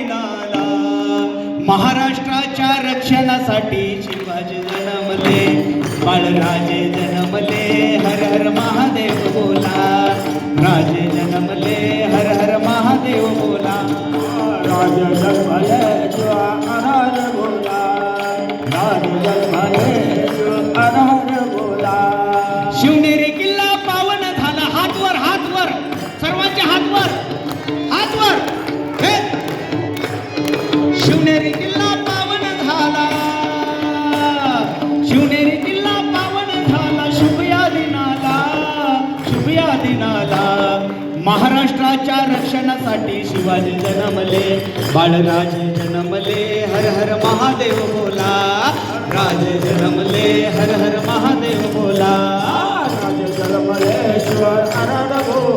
दिनाला. महाराष्ट्राच्या रक्षणासाठी शिवाजी जन्मले, बाळराजे जन्मले, हर हर महादेव बोला. राजे जन्मले, हर हर महादेव बोला. राजे जन्मले शिवा हर बोला. राजे जन्मले शिवा हर बोला. शिवनेरी किल्ला पावन झाला. हातवर हातवर सर्वांचे हातवर हातवर. हे शिवनेरी किल्ला पावन झाला. शिवनेरी किल्ला पावन झाला. शुभ या दिनाला, शुभ या दिनाला. महाराष्ट्राच्या रक्षणासाठी शिवाजी जन्मले, बाळराजे जन्मले, हर हर महादेव बोला. राजे जन्मले, हर हर महादेव बोला. राजे जन्मले शिवा हर बोला.